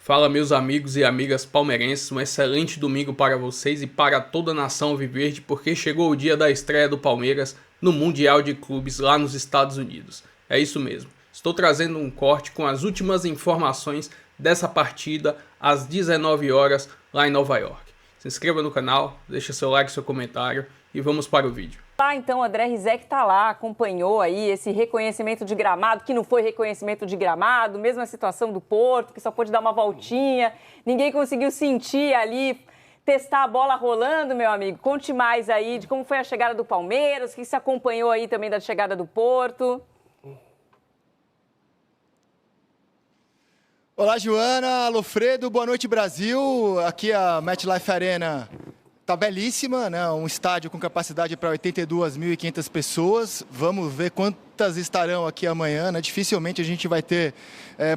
Fala, meus amigos e amigas palmeirenses, um excelente domingo para vocês e para toda a nação alviverde, porque chegou o dia da estreia do Palmeiras no Mundial de Clubes lá nos Estados Unidos. É isso mesmo, estou trazendo um corte com as últimas informações dessa partida às 19 horas lá em Nova York. Se inscreva no canal, deixa seu like, seu comentário e vamos para o vídeo. Então, André Rizek está lá, acompanhou aí esse reconhecimento de gramado, que não foi reconhecimento de gramado, mesma situação do Porto, que só pôde dar uma voltinha, ninguém conseguiu sentir ali, testar a bola rolando, meu amigo. Conte mais aí de como foi a chegada do Palmeiras, o que se acompanhou aí também da chegada do Porto. Olá, Joana, Alofredo, boa noite, Brasil. Aqui a MetLife Arena tá belíssima, né? Um estádio com capacidade para 82.500 pessoas. Vamos ver quantas estarão aqui amanhã, né? Dificilmente a gente vai ter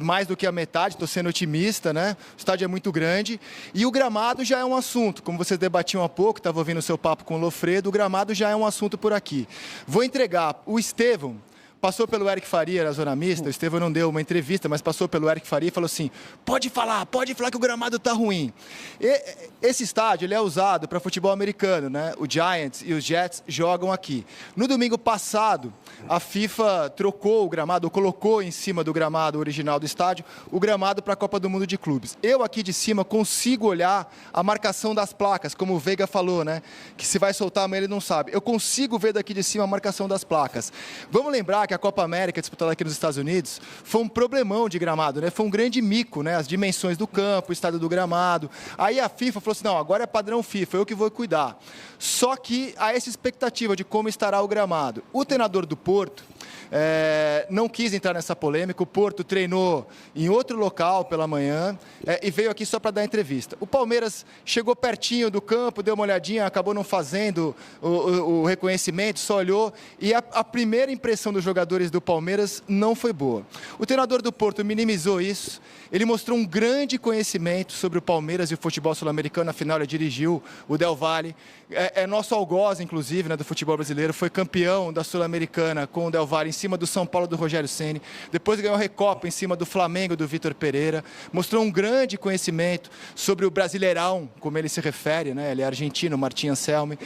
mais do que a metade, estou sendo otimista, né? O estádio é muito grande. E o gramado já é um assunto, como vocês debatiam há pouco, estava ouvindo o seu papo com o Lofredo, o gramado já é um assunto por aqui. Vou entregar o Estevão. Passou pelo Eric Faria na zona mista, o Estevão não deu uma entrevista, mas passou pelo Eric Faria e falou assim, pode falar que o gramado está ruim. Esse estádio ele é usado para futebol americano, né? O Giants e os Jets jogam aqui. No domingo passado, a FIFA trocou o gramado, ou colocou em cima do gramado original do estádio, o gramado para a Copa do Mundo de Clubes. Eu aqui de cima consigo olhar a marcação das placas, como o Veiga falou, né? Que se vai soltar amanhã ele não sabe. Eu consigo ver daqui de cima a marcação das placas. Vamos lembrar que a Copa América, disputada aqui nos Estados Unidos, foi um problemão de gramado, né? Foi um grande mico, né? As dimensões do campo, o estado do gramado. Aí a FIFA falou assim, não, agora é padrão FIFA, eu que vou cuidar. Só que há essa expectativa de como estará o gramado. O treinador do Porto não quis entrar nessa polêmica, o Porto treinou em outro local pela manhã e veio aqui só para dar entrevista. O Palmeiras chegou pertinho do campo, deu uma olhadinha, acabou não fazendo o reconhecimento, só olhou e a primeira impressão dos jogadores do Palmeiras não foi boa. O treinador do Porto minimizou isso, ele mostrou um grande conhecimento sobre o Palmeiras e o futebol sul-americano, afinal ele dirigiu o Del Valle, é nosso algoz, inclusive, né, do futebol brasileiro, foi campeão da Sul-Americana com o Del Valle em cima do São Paulo do Rogério Ceni, depois ganhou a Recopa em cima do Flamengo do Vitor Pereira, mostrou um grande conhecimento sobre o Brasileirão, como ele se refere, né, ele é argentino, Martim Anselmi.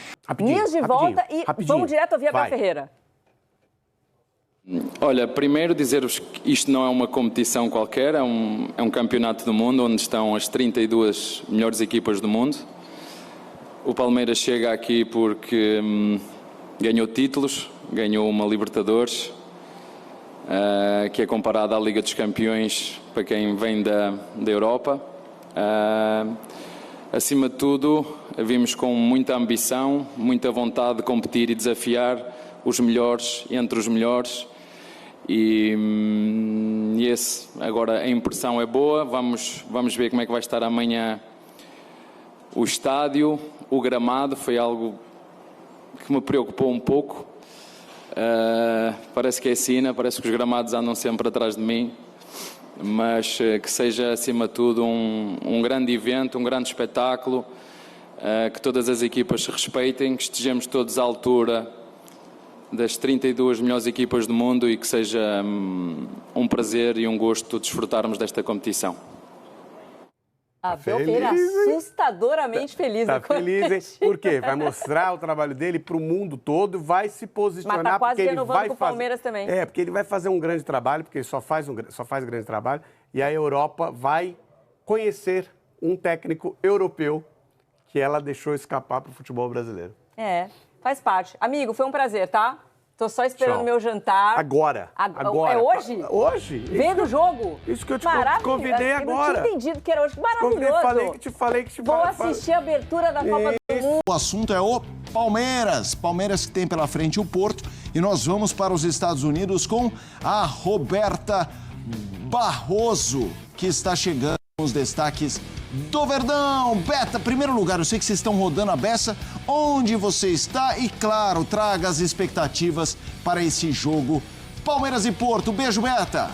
Dias de volta e vamos direto ouvir Abel Ferreira. Olha, primeiro dizer-vos que isto não é uma competição qualquer, é um campeonato do mundo onde estão as 32 melhores equipas do mundo. O Palmeiras chega aqui porque ganhou títulos, ganhou uma Libertadores, que é comparada à Liga dos Campeões para quem vem da Europa. Acima de tudo, vimos com muita ambição, muita vontade de competir e desafiar os melhores entre os melhores. E agora a impressão é boa, vamos ver como é que vai estar amanhã o estádio, o gramado, foi algo que me preocupou um pouco, parece que é sina, parece que os gramados andam sempre atrás de mim, mas que seja acima de tudo um grande evento, um grande espetáculo, que todas as equipas se respeitem, que estejamos todos à altura das 32 melhores equipas do mundo e que seja um prazer e um gosto desfrutarmos desta competição. Abel Ferreira assustadoramente feliz. Tá feliz, hein? Por quê? Vai mostrar o trabalho dele para o mundo todo, vai se posicionar. Mas tá quase porque renovando ele vai com o Palmeiras também. Porque ele vai fazer um grande trabalho, porque ele só faz grande trabalho, e a Europa vai conhecer um técnico europeu que ela deixou escapar para o futebol brasileiro. Faz parte. Amigo, foi um prazer, tá? Tô só esperando o meu jantar. Agora. É hoje? Hoje. Vendo o jogo? Isso que eu te convidei agora. Eu não tinha entendido que era hoje. Maravilhoso. Falei que Vou assistir a abertura da Copa do Mundo. O assunto é o Palmeiras. Palmeiras que tem pela frente o Porto. E nós vamos para os Estados Unidos com a Roberta Barroso, que está chegando com os destaques do Verdão. Beta, primeiro lugar, eu sei que vocês estão rodando a beça. Onde você está? E, claro, traga as expectativas para esse jogo Palmeiras e Porto. Beijo, Beta.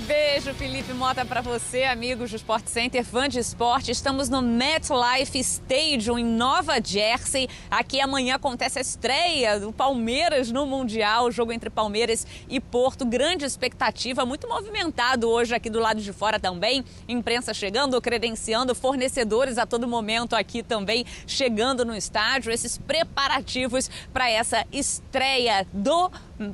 Beijo, Felipe Mota, para você, amigos do Sport Center, fã de esporte. Estamos no MetLife Stadium, em Nova Jersey. Aqui amanhã acontece a estreia do Palmeiras no Mundial, o jogo entre Palmeiras e Porto. Grande expectativa, muito movimentado hoje aqui do lado de fora também. Imprensa chegando, credenciando, fornecedores a todo momento aqui também chegando no estádio. Esses preparativos para essa estreia do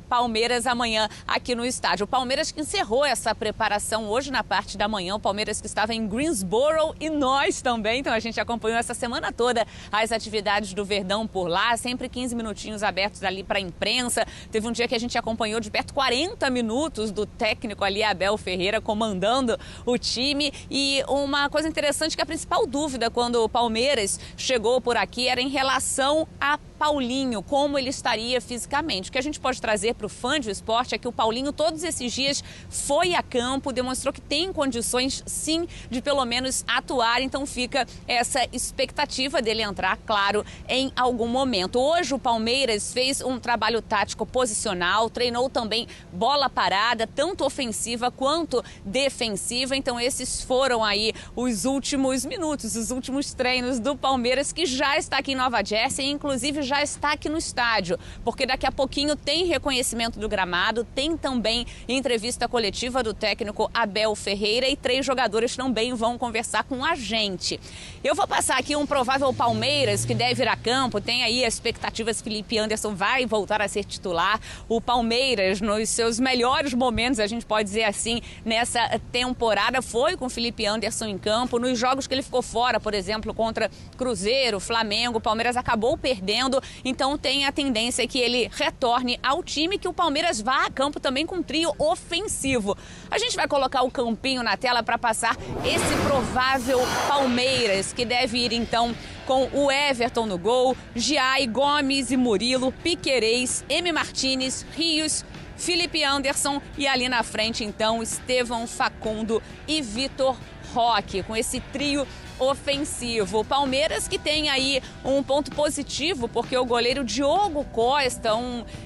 Palmeiras amanhã aqui no estádio. O Palmeiras que encerrou essa preparação hoje na parte da manhã, o Palmeiras que estava em Greensboro e nós também, então a gente acompanhou essa semana toda as atividades do Verdão por lá, sempre 15 minutinhos abertos ali para a imprensa. Teve um dia que a gente acompanhou de perto 40 minutos do técnico ali, Abel Ferreira, comandando o time. E uma coisa interessante que a principal dúvida quando o Palmeiras chegou por aqui era em relação a Paulinho, como ele estaria fisicamente. O que a gente pode trazer para o fã de esporte é que o Paulinho todos esses dias foi a campo, demonstrou que tem condições sim de pelo menos atuar, então fica essa expectativa dele entrar, claro, em algum momento. Hoje o Palmeiras fez um trabalho tático posicional, treinou também bola parada, tanto ofensiva quanto defensiva, então esses foram aí os últimos minutos, os últimos treinos do Palmeiras, que já está aqui em Nova Jersey, inclusive já está aqui no estádio, porque daqui a pouquinho tem reconhecimento do gramado, tem também entrevista coletiva do técnico Abel Ferreira e 3 jogadores também vão conversar com a gente. Eu vou passar aqui um provável Palmeiras que deve ir a campo, tem aí as expectativas, Felipe Anderson vai voltar a ser titular, o Palmeiras nos seus melhores momentos, a gente pode dizer assim, nessa temporada foi com o Felipe Anderson em campo, nos jogos que ele ficou fora, por exemplo, contra Cruzeiro, Flamengo, o Palmeiras acabou perdendo, então tem a tendência que ele retorne ao time, que o Palmeiras vá a campo também com um trio ofensivo. A gente vai colocar o campinho na tela para passar esse provável Palmeiras, que deve ir então com o Everton no gol, Giai, Gomes e Murilo, Piquerez, M. Martínez, Rios, Felipe Anderson e ali na frente então Estevão, Facundo e Vitor Roque, com esse trio ofensivo. O Palmeiras que tem aí um ponto positivo, porque o goleiro Diogo Costa,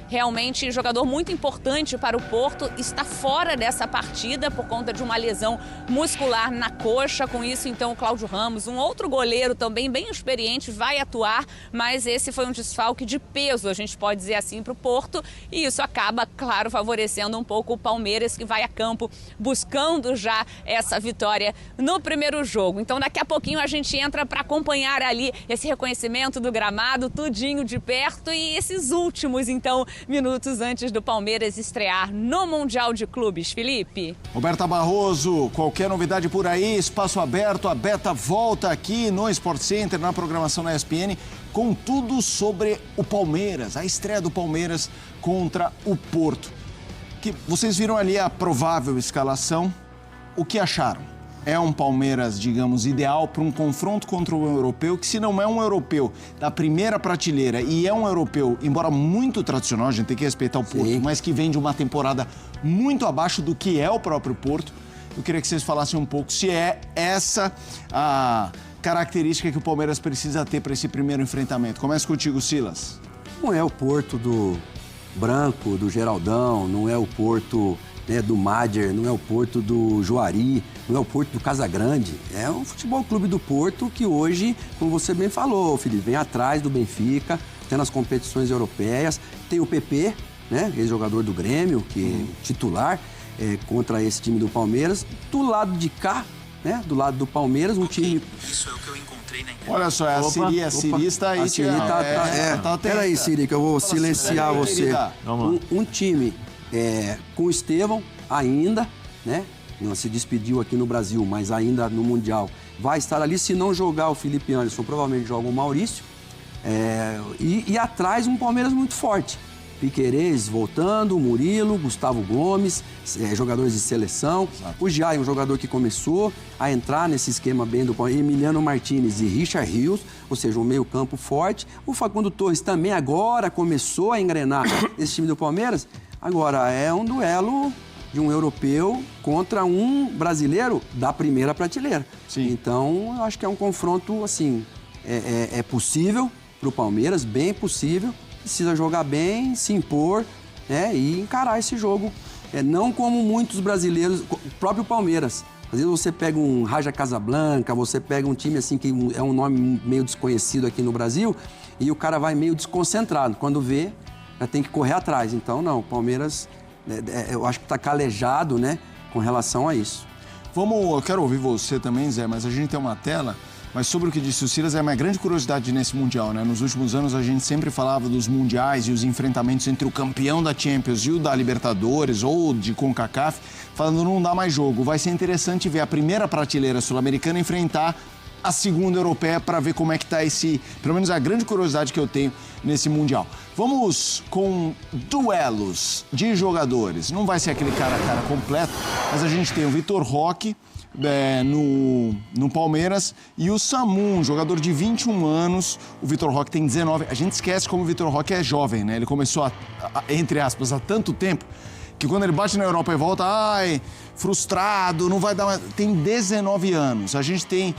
realmente jogador muito importante para o Porto, está fora dessa partida por conta de uma lesão muscular na coxa. Com isso, então, o Cláudio Ramos, um outro goleiro também bem experiente, vai atuar, mas esse foi um desfalque de peso, a gente pode dizer assim, para o Porto, e isso acaba, claro, favorecendo um pouco o Palmeiras, que vai a campo buscando já essa vitória no primeiro jogo. Então, daqui a pouquinho a gente entra para acompanhar ali esse reconhecimento do gramado, tudinho de perto, e esses últimos, então, minutos antes do Palmeiras estrear no Mundial de Clubes. Felipe. Roberta Barroso, qualquer novidade por aí, espaço aberto, a Beta volta aqui no Sport Center, na programação da ESPN, com tudo sobre o Palmeiras, a estreia do Palmeiras contra o Porto. Que vocês viram ali a provável escalação, o que acharam? É um Palmeiras, digamos, ideal para um confronto contra o europeu, que se não é um europeu da primeira prateleira e é um europeu, embora muito tradicional, a gente tem que respeitar o Porto, sim, mas que vem de uma temporada muito abaixo do que é o próprio Porto, eu queria que vocês falassem um pouco se é essa a característica que o Palmeiras precisa ter para esse primeiro enfrentamento. Começa contigo, Silas. Não é o Porto do Branco, do Geraldão, não é o Porto do Madjer, não é o Porto do Juari, não é o Porto do Casagrande. É um futebol clube do Porto que hoje, como você bem falou, Felipe, vem atrás do Benfica, tem nas competições europeias, tem o PP, né, ex-jogador do Grêmio, que é titular contra esse time do Palmeiras. Do lado de cá, né, do lado do Palmeiras, um time... Isso é o que eu encontrei na internet. Olha só, a Siri está aí. A Siri tá peraí, Siri, que eu vou silenciar você. Um time... com o Estevão, ainda, né? Não se despediu aqui no Brasil, mas ainda no Mundial. Vai estar ali, se não jogar o Felipe Anderson, provavelmente joga o Maurício. E atrás um Palmeiras muito forte. Piquerez voltando, Murilo, Gustavo Gomes, jogadores de seleção. Exato. O Giai, um jogador que começou a entrar nesse esquema bem do Palmeiras. Emiliano Martínez e Richard Rios, ou seja, um meio campo forte. O Facundo Torres também agora começou a engrenar esse time do Palmeiras. Agora, é um duelo de um europeu contra um brasileiro da primeira prateleira. Sim. Então, eu acho que é um confronto, assim, é possível para o Palmeiras, bem possível. Precisa jogar bem, se impor, né, e encarar esse jogo Não como muitos brasileiros, o próprio Palmeiras. Às vezes você pega um Raja Casablanca, você pega um time assim que é um nome meio desconhecido aqui no Brasil e o cara vai meio desconcentrado. Quando vê, já tem que correr atrás. Então, não, o Palmeiras, eu acho que está calejado, né, com relação a isso. Eu quero ouvir você também, Zé, mas a gente tem uma tela. Mas sobre o que disse o Silas, é uma grande curiosidade nesse Mundial, né? Nos últimos anos a gente sempre falava dos mundiais e os enfrentamentos entre o campeão da Champions e o da Libertadores ou de CONCACAF, falando não dá mais jogo. Vai ser interessante ver a primeira prateleira sul-americana enfrentar a segunda europeia para ver como é que tá pelo menos a grande curiosidade que eu tenho nesse Mundial. Vamos com duelos de jogadores. Não vai ser aquele cara a cara completo, mas a gente tem o Vitor Roque, no Palmeiras, e o Samu, um jogador de 21 anos. O Vitor Roque tem 19. A gente esquece como o Vitor Roque é jovem, né? Ele começou, entre aspas, há tanto tempo, que quando ele bate na Europa e volta, frustrado, não vai dar mais. Tem 19 anos. A gente tem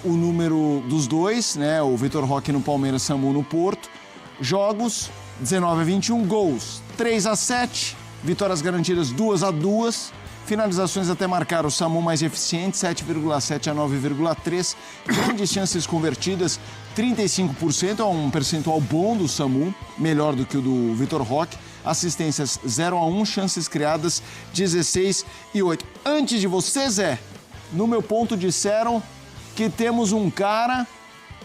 o número dos dois, né? O Vitor Roque no Palmeiras, Samu no Porto. Jogos, 19-21, gols, 3-7, vitórias garantidas 2-2. Finalizações até marcar o Samu mais eficiente, 7,7 a 9,3. Grandes chances convertidas, 35%, é um percentual bom do Samu, melhor do que o do Vitor Roque. Assistências 0-1, chances criadas 16-8. Antes de você, Zé, no meu ponto disseram que temos um cara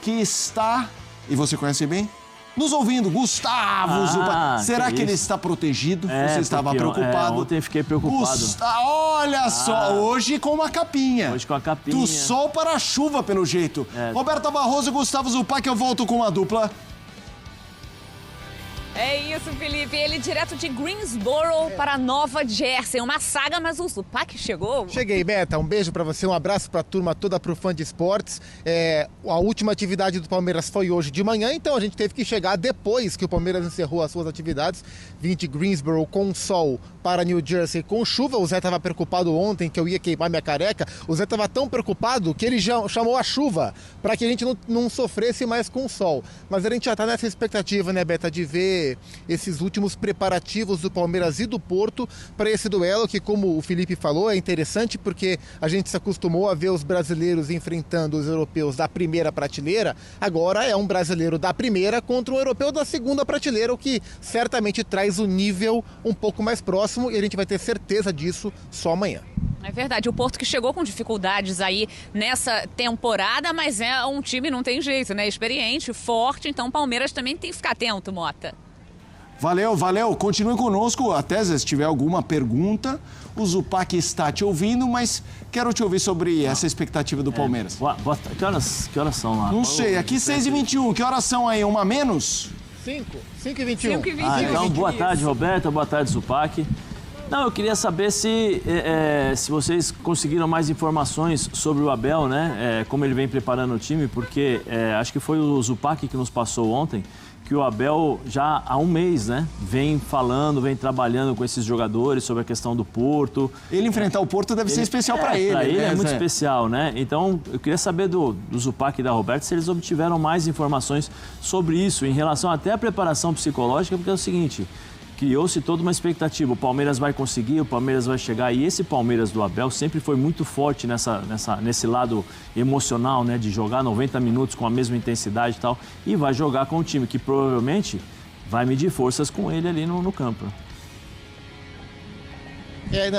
que está, e você conhece bem, nos ouvindo, Gustavo Zupa. Será que ele está protegido? Você estava preocupado? Ontem fiquei preocupado. Olha só, hoje com uma capinha. Hoje com a capinha. Do sol para a chuva, pelo jeito. Roberta Barroso e Gustavo Zupac, eu volto com uma dupla. É isso, Felipe. Ele direto de Greensboro para Nova Jersey. Uma saga, mas o Zupac chegou. Cheguei, Beta. Um beijo pra você, um abraço pra turma toda, pro Fã de Esportes. A última atividade do Palmeiras foi hoje de manhã, então a gente teve que chegar depois que o Palmeiras encerrou as suas atividades. Vim de Greensboro com sol para New Jersey com chuva. O Zé estava preocupado ontem que eu ia queimar minha careca. O Zé estava tão preocupado que ele já chamou a chuva para que a gente não sofresse mais com o sol. Mas a gente já está nessa expectativa, né, Beta, de ver esses últimos preparativos do Palmeiras e do Porto para esse duelo que, como o Felipe falou, é interessante porque a gente se acostumou a ver os brasileiros enfrentando os europeus da primeira prateleira. Agora é um brasileiro da primeira contra um europeu da segunda prateleira, o que certamente traz o nível um pouco mais próximo e a gente vai ter certeza disso só amanhã. É verdade, o Porto que chegou com dificuldades aí nessa temporada, mas é um time, não tem jeito, né? Experiente, forte, então o Palmeiras também tem que ficar atento, Mota. Valeu. Continue conosco, até se tiver alguma pergunta. O Zupac está te ouvindo, mas quero te ouvir sobre essa expectativa do Palmeiras. Que horas são lá? Não sei, aqui 6h21, que horas são aí? Uma menos? 5h21. Então, boa tarde, Roberta, boa tarde, Zupac. Não, eu queria saber se vocês conseguiram mais informações sobre o Abel, né? Como ele vem preparando o time, porque acho que foi o Zupac que nos passou ontem, que o Abel já há um mês, né, vem trabalhando com esses jogadores sobre a questão do Porto. Ele enfrentar o Porto deve ser especial para ele. Para ele né, é muito especial, né? Então, eu queria saber do Zupac e da Roberta se eles obtiveram mais informações sobre isso, em relação até à preparação psicológica, porque é o seguinte, criou-se toda uma expectativa, o Palmeiras vai conseguir, o Palmeiras vai chegar, e esse Palmeiras do Abel sempre foi muito forte nesse lado emocional, né, de jogar 90 minutos com a mesma intensidade e tal, e vai jogar com um time que provavelmente vai medir forças com ele ali no campo.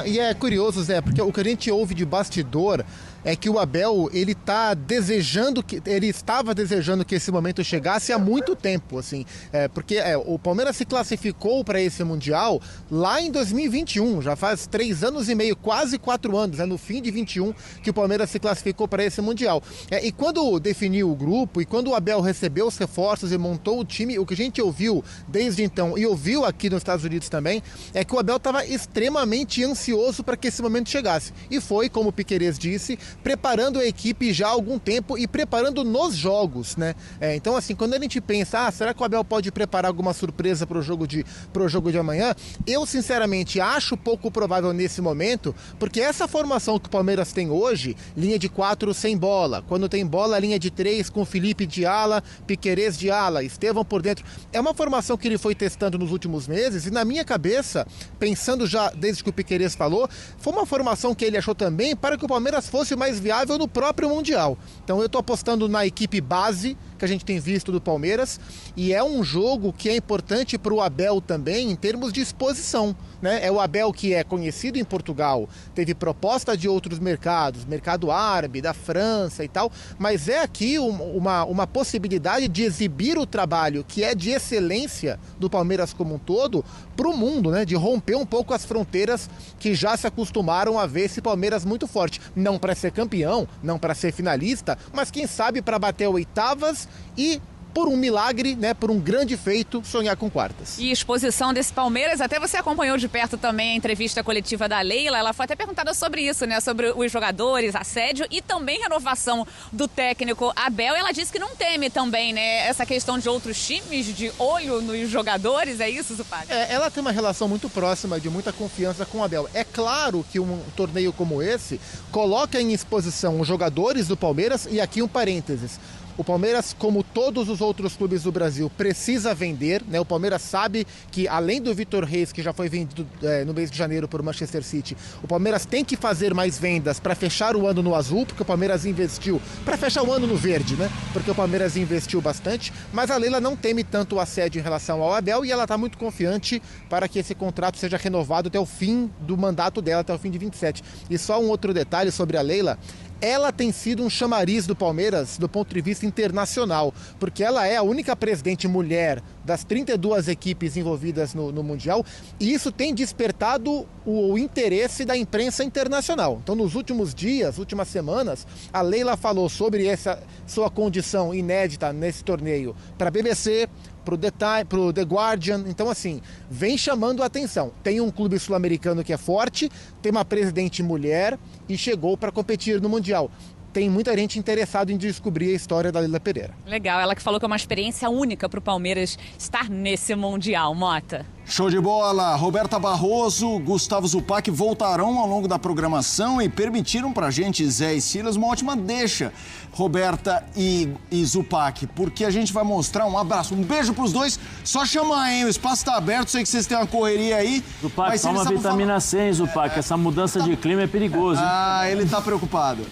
E é curioso, Zé, porque o que a gente ouve de bastidor é que o Abel, ele estava desejando que esse momento chegasse há muito tempo, assim, porque o Palmeiras se classificou para esse Mundial lá em 2021, já faz 3 anos e meio, quase 4 anos, no fim de 21 que o Palmeiras se classificou para esse Mundial. E quando definiu o grupo e quando o Abel recebeu os reforços e montou o time, o que a gente ouviu desde então e ouviu aqui nos Estados Unidos também, é que o Abel estava extremamente realmente ansioso para que esse momento chegasse. E foi, como o Piquerez disse, preparando a equipe já há algum tempo e preparando nos jogos, né? Então, assim, quando a gente pensa, será que o Abel pode preparar alguma surpresa para o jogo de amanhã? Eu, sinceramente, acho pouco provável nesse momento, porque essa formação que o Palmeiras tem hoje, linha de 4 sem bola, quando tem bola, linha de 3 com Felipe de ala, Piquerez de ala, Estevão por dentro, é uma formação que ele foi testando nos últimos meses, e na minha cabeça, pensando já desde que o Piquerez falou, foi uma formação que ele achou também para que o Palmeiras fosse mais viável no próprio Mundial. Então eu estou apostando na equipe base que a gente tem visto do Palmeiras, e é um jogo que é importante para o Abel também em termos de exposição, né? É o Abel que é conhecido em Portugal, teve proposta de outros mercados, mercado árabe, da França e tal, mas é aqui uma possibilidade de exibir o trabalho que é de excelência do Palmeiras como um todo para o mundo, né? De romper um pouco as fronteiras que já se acostumaram a ver esse Palmeiras muito forte, não para ser campeão, não para ser finalista, mas quem sabe para bater oitavas e, por um milagre, né, por um grande feito, sonhar com quartas. E exposição desse Palmeiras, até você acompanhou de perto também a entrevista coletiva da Leila, ela foi até perguntada sobre isso, né, sobre os jogadores, assédio e também renovação do técnico Abel. Ela disse que não teme também, né, essa questão de outros times, de olho nos jogadores, é isso, Zupac? Ela tem uma relação muito próxima, de muita confiança com o Abel. É claro que um torneio como esse coloca em exposição os jogadores do Palmeiras, e aqui um parênteses. O Palmeiras, como todos os outros clubes do Brasil, precisa vender, né? O Palmeiras sabe que, além do Vitor Reis, que já foi vendido no mês de janeiro por Manchester City, o Palmeiras tem que fazer mais vendas para fechar o ano no azul, porque o Palmeiras investiu, para fechar o ano no verde, né? Porque o Palmeiras investiu bastante, mas a Leila não teme tanto o assédio em relação ao Abel, e ela está muito confiante para que esse contrato seja renovado até o fim do mandato dela, até o fim de 27. E só um outro detalhe sobre a Leila: ela tem sido um chamariz do Palmeiras do ponto de vista internacional, porque ela é a única presidente mulher das 32 equipes envolvidas no Mundial, e isso tem despertado o interesse da imprensa internacional. Então, nos últimos dias, últimas semanas, a Leila falou sobre essa sua condição inédita nesse torneio para a BBC, para o The Guardian. Então, assim, vem chamando a atenção. Tem um clube sul-americano que é forte, tem uma presidente mulher e chegou para competir no Mundial. Tem muita gente interessada em descobrir a história da Leila Pereira. Legal, ela que falou que é uma experiência única para o Palmeiras estar nesse Mundial, Mota. Show de bola! Roberta Barroso, Gustavo Zupac voltarão ao longo da programação e permitiram pra gente, Zé e Silas, uma ótima deixa, Roberta e Zupac, porque a gente vai mostrar um abraço, um beijo pros dois, só chamar, hein? O espaço tá aberto, sei que vocês têm uma correria aí. Zupac, toma vitamina C, hein, Zupac? Essa mudança de clima é perigoso, hein? Ele tá preocupado.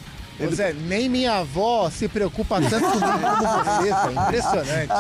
Zé, nem minha avó se preocupa tanto comigo como você, é impressionante.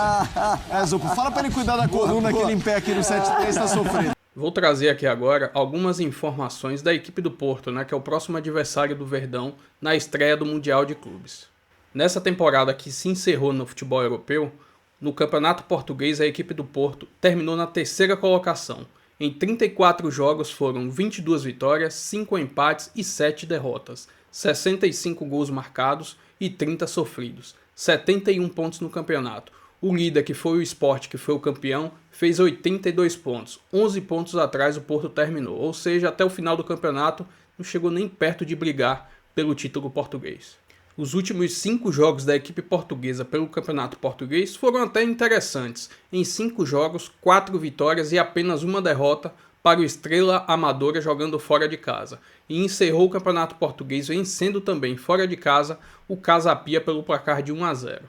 Zupo, fala pra ele cuidar da coluna que ele em pé aqui no 73 tá sofrendo. Vou trazer aqui agora algumas informações da equipe do Porto, né, que é o próximo adversário do Verdão na estreia do Mundial de Clubes. Nessa temporada que se encerrou no futebol europeu, no Campeonato Português a equipe do Porto terminou na terceira colocação. Em 34 jogos foram 22 vitórias, 5 empates e 7 derrotas. 65 gols marcados e 30 sofridos, 71 pontos no campeonato. O líder, que foi o Sport, que foi o campeão, fez 82 pontos, 11 pontos atrás o Porto terminou, ou seja, até o final do campeonato não chegou nem perto de brigar pelo título português. Os últimos 5 jogos da equipe portuguesa pelo campeonato português foram até interessantes. Em 5 jogos, 4 vitórias e apenas uma derrota para o Estrela Amadora jogando fora de casa, e encerrou o Campeonato Português vencendo também fora de casa o Casa Pia pelo placar de 1-0.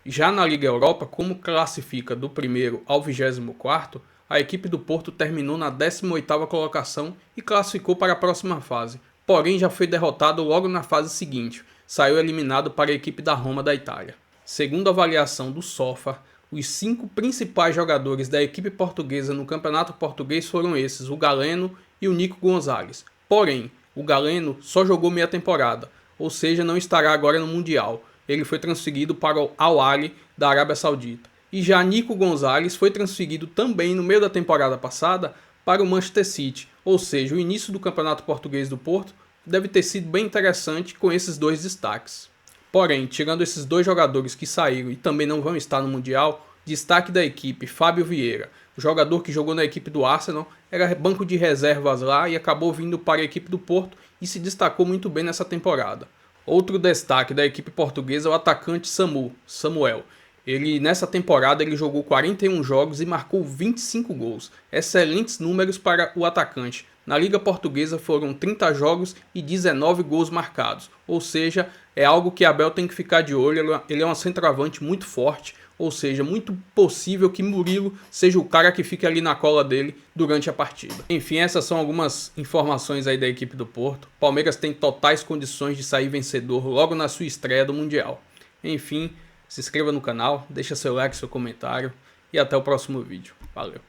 Já na Liga Europa, como classifica do 1º ao 24º, a equipe do Porto terminou na 18ª colocação e classificou para a próxima fase, porém já foi derrotado logo na fase seguinte, saiu eliminado para a equipe da Roma da Itália. Segundo a avaliação do SOFA, os 5 principais jogadores da equipe portuguesa no Campeonato Português foram esses, o Galeno e o Nico Gonzalez. Porém, o Galeno só jogou meia temporada, ou seja, não estará agora no Mundial. Ele foi transferido para o Al Ahly da Arábia Saudita. E já Nico Gonzalez foi transferido também no meio da temporada passada para o Manchester City, ou seja, o início do Campeonato Português do Porto deve ter sido bem interessante com esses 2 destaques. Porém, tirando esses 2 jogadores que saíram e também não vão estar no Mundial, destaque da equipe Fábio Vieira, O jogador que jogou na equipe do Arsenal era banco de reservas lá e acabou vindo para a equipe do Porto e se destacou muito bem nessa temporada. Outro destaque da equipe portuguesa é o atacante Samuel. Nessa temporada ele jogou 41 jogos e marcou 25 gols. Excelentes números para o atacante. Na Liga Portuguesa foram 30 jogos e 19 gols marcados. Ou seja, é algo que Abel tem que ficar de olho. Ele é um centroavante muito forte. Ou seja, muito possível que Murilo seja o cara que fique ali na cola dele durante a partida. Enfim, essas são algumas informações aí da equipe do Porto. Palmeiras tem totais condições de sair vencedor logo na sua estreia do Mundial. Enfim, se inscreva no canal, deixa seu like, seu comentário e até o próximo vídeo. Valeu!